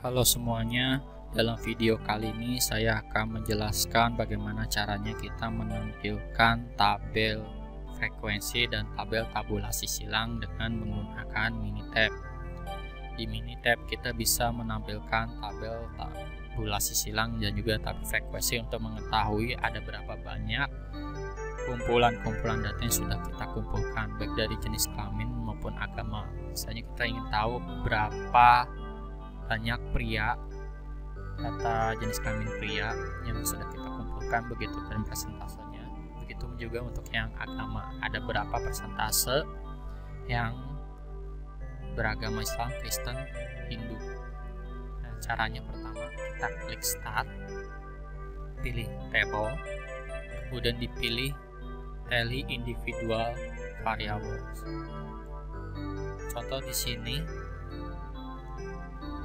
Halo semuanya, dalam video kali ini saya akan menjelaskan bagaimana caranya kita menampilkan tabel frekuensi dan tabel tabulasi silang dengan menggunakan Minitab. Di Minitab kita bisa menampilkan tabel tabulasi silang dan juga tabel frekuensi untuk mengetahui ada berapa banyak kumpulan-kumpulan data yang sudah kita kumpulkan, baik dari jenis kelamin maupun agama. Misalnya kita ingin tahu berapa banyak pria, data jenis kelamin pria yang sudah kita kumpulkan, begitu dan persentasenya. Begitu juga untuk yang agama, ada berapa persentase yang beragama Islam, Kristen, Hindu. Nah, caranya pertama kita klik Start, pilih Table, kemudian dipilih Tally Individual Variables. Contoh di sini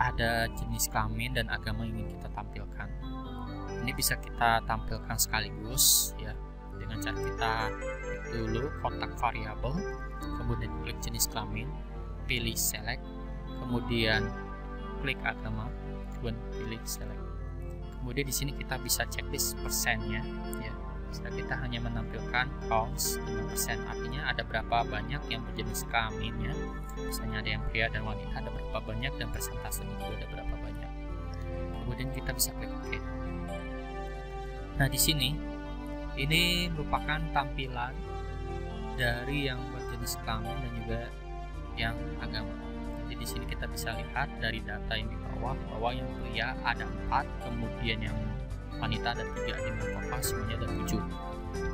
ada jenis kelamin dan agama yang ingin kita tampilkan. Ini bisa kita tampilkan sekaligus ya, dengan cara kita klik dulu kotak variabel, kemudian klik jenis kelamin, pilih select, kemudian klik agama, kemudian pilih select. Kemudian di sini kita bisa checklist persennya ya. Bisa kita hanya menampilkan counts 5%, artinya ada berapa banyak yang berjenis kelaminnya. Misalnya ada yang pria dan wanita, ada berapa banyak, dan persentasenya juga ada berapa banyak. Kemudian kita bisa klik OK. Nah, di sini ini merupakan tampilan dari yang berjenis kelamin dan juga yang agama. Jadi di sini kita bisa lihat dari data yang di bawah bahwa yang pria ada 4, kemudian yang wanita ada 3, dengan total semuanya ada 7.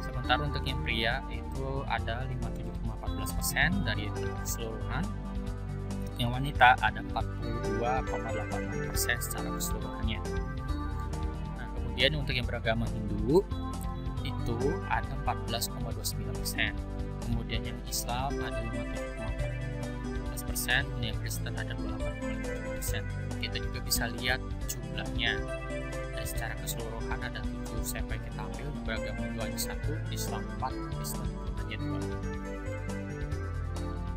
Sementara untuk yang pria itu ada 57,14% dari keseluruhan. Yang wanita ada 42,86% secara keseluruhannya. Nah, kemudian untuk yang beragama Hindu itu ada 14,29%. Kemudian yang Islam ada 57,14%, yang Kristen ada 28,5%. Kita juga bisa lihat jumlahnya. Dan secara keseluruhan ada 7 sampel kita ambil, beragama Hindu hanya 1, Islam 4, Kristen hanya 2.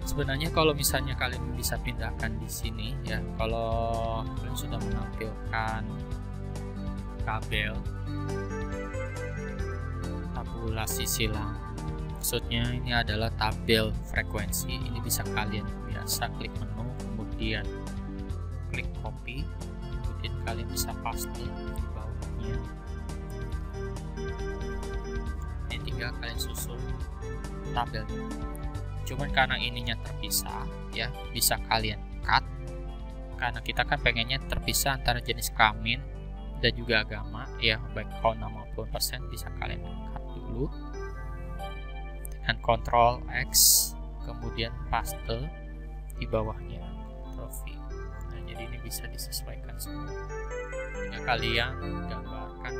Sebenarnya kalau misalnya kalian bisa pindahkan di sini ya, kalau kalian sudah menampilkan tabel tabulasi silang, maksudnya ini adalah tabel frekuensi, ini bisa kalian biasa klik menu, kemudian klik copy, kemudian kalian bisa paste di bawahnya. Ini tinggal kalian susun tabelnya. Cuman karena ininya terpisah ya, bisa kalian cut, karena kita kan pengennya terpisah antara jenis kelamin dan juga agama ya, baik count maupun persen. Bisa kalian cut dulu dengan Ctrl X, kemudian paste di bawahnya, Ctrl V. Nah, jadi ini bisa disesuaikan semua. Tinggal kalian gambarkan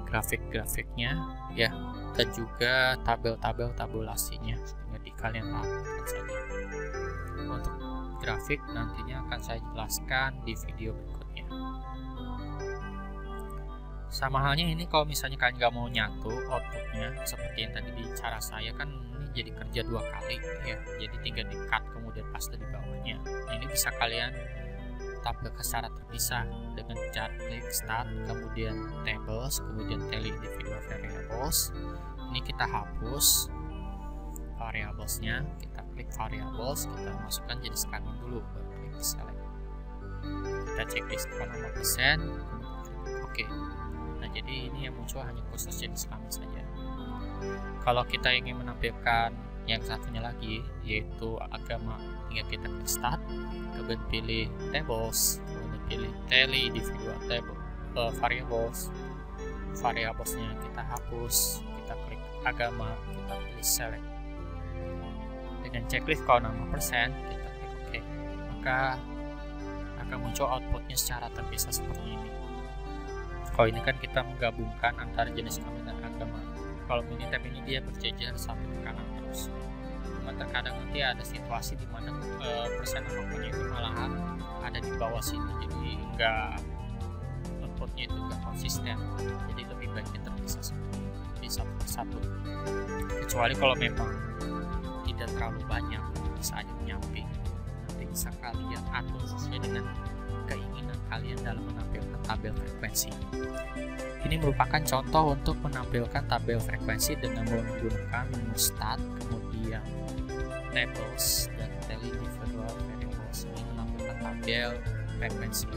grafik-grafiknya ya, dan juga tabel-tabel tabulasinya, jadi kalian lakukan saja. Untuk grafik nantinya akan saya jelaskan di video berikutnya. Sama halnya ini kalau misalnya kalian nggak mau nyatu outputnya seperti yang tadi di cara saya, kan ini jadi kerja 2 kali ya, jadi tinggal di cut kemudian paste di bawahnya. Nah, ini bisa kalian tampilkan secara terpisah dengan cara klik Start, kemudian Tables, kemudian Tally Individual Variables. Ini kita hapus variablesnya, kita klik Variables, kita masukkan jenis kelamin dulu, baru klik Select. Kita checklist nomor persen, oke. Nah, jadi ini yang muncul hanya khusus jenis kelamin saja. Kalau kita ingin menampilkan yang satunya lagi, yaitu agama, tinggal kita klik Start, kemudian pilih Tables, kemudian pilih Tally Individual Table Variables. Variablesnya kita hapus, kita klik agama, kita pilih Select. Dengan checklist kalau nama persen, kita klik OK, maka akan muncul outputnya secara terpisah seperti ini. Kalau ini kan kita menggabungkan antara jenis kelamin dan agama. Kalau Minitab ini dia berjejer sampai ke kanan terus. Cuma terkadang nanti ada situasi di mana persen apapun itu malahan ada di bawah sini, jadi enggak, outputnya itu enggak konsisten. Jadi lebih baiknya terpisah seperti satu persatu. Kecuali kalau memang tidak terlalu banyak, bisa aja menyamping. Nanti bisa kalian atur sesuai dengan keinginan kalian dalam menampilkan tabel frekuensi. Ini merupakan contoh untuk menampilkan tabel frekuensi dengan menggunakan menu start, kemudian tables dan individual variables. Ini menampilkan tabel frekuensi.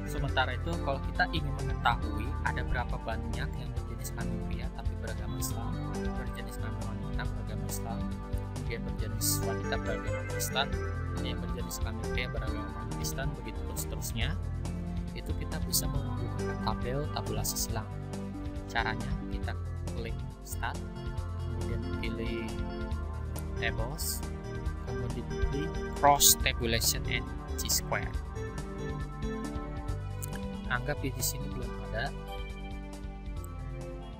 Sementara itu, kalau kita ingin mengetahui ada berapa banyak yang berjenis kelamin pria tapi beragama Islam, berjenis kelamin wanita beragama Islam, yang berjenis wanita beragama Kristen, yang berjenis kelamin pria beragama Kristen, begitu seterusnya, itu kita bisa menggunakan tabel tabulasi silang. Caranya kita klik start, kemudian pilih tables, kemudian pilih cross tabulation and chi-square. Anggap di sini belum ada.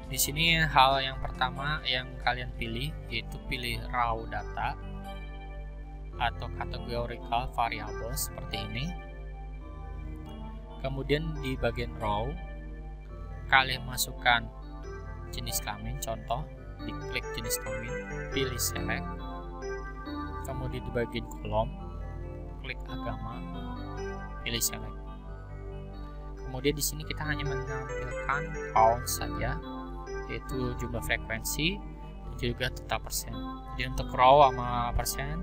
Di sini hal yang pertama yang kalian pilih yaitu pilih raw data atau categorical variables seperti ini. Kemudian di bagian raw kalian masukkan jenis kelamin, contoh diklik jenis kelamin, pilih select, kemudian di bagian kolom klik agama, pilih select. Kemudian di sini kita hanya menampilkan count saja, yaitu jumlah frekuensi dan juga total persen. Jadi untuk row sama persen,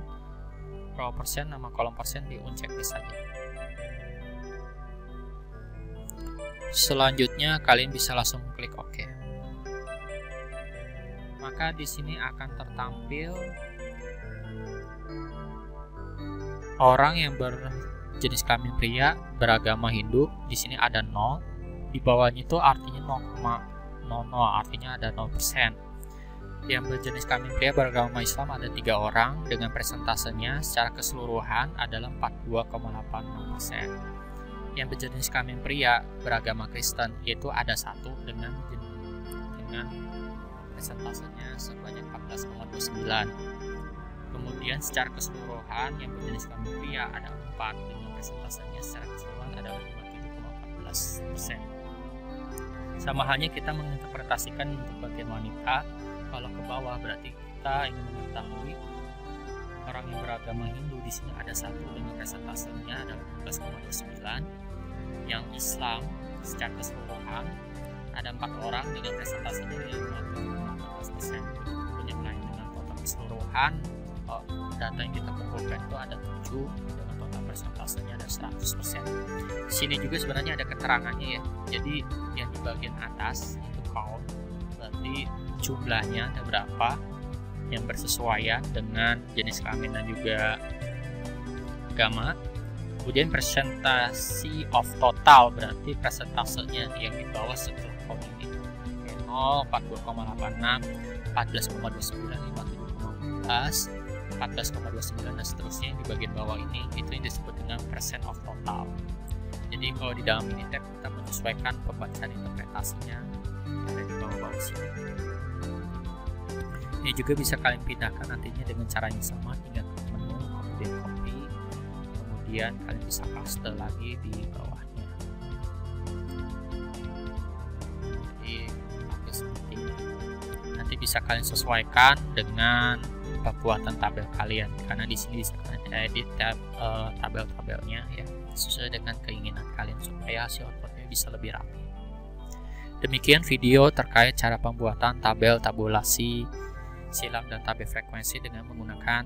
row persen sama kolom persen di unchecklist saja. Selanjutnya kalian bisa langsung klik OK. Maka di sini akan tertampil orang yang berjenis kelamin pria beragama Hindu. Di sini ada 0, di bawahnya itu artinya 0,00, artinya ada 0%. Yang berjenis kelamin pria beragama Islam ada 3 orang dengan persentasenya secara keseluruhan adalah 42,86%. Yang berjenis kelamin pria beragama Kristen itu ada 1 dengan persentasenya sebanyak 14,29. Kemudian secara keseluruhan yang berjenis kelamin pria ada 4 dengan persentasenya secara keseluruhan adalah 57,14%. Sama halnya kita menginterpretasikan untuk bagian wanita. Kalau ke bawah berarti kita ingin mengetahui orang yang beragama Hindu. Di sini ada 1 dengan persentasenya adalah 15,29. Yang Islam secara keseluruhan ada 4 orang dengan persentasenya 57,14%. Yang lain dengan total keseluruhan data yang kita kumpulkan itu ada 7 dengan total persentasenya ada 100%. Di sini juga sebenarnya ada keterangannya ya. Jadi yang di bagian atas itu count, berarti jumlahnya ada berapa yang bersesuaian dengan jenis kelamin dan juga agama. Kemudian presentasi of total berarti persentasenya yang di bawah setelah count ini 0, 42,86, 14,29, 57,14, 14,29 dan seterusnya. Di bagian bawah ini itu yang disebut dengan percent of total. Jadi kalau di dalam ini tab kita menyesuaikan pembacaan interpretasinya yang ada di bawah-bawah sini. Ini juga bisa kalian pindahkan nantinya dengan cara yang sama, tinggal klik menu, kemudian copy, kemudian kalian bisa paste lagi di bawahnya. Jadi seperti ini. Nanti bisa kalian sesuaikan dengan pembuatan tabel kalian, karena di sini bisa kalian edit tabel-tabelnya ya sesuai dengan keinginan kalian supaya hasil outputnya bisa lebih rapi. Demikian video terkait cara pembuatan tabel tabulasi silang dan tabel frekuensi dengan menggunakan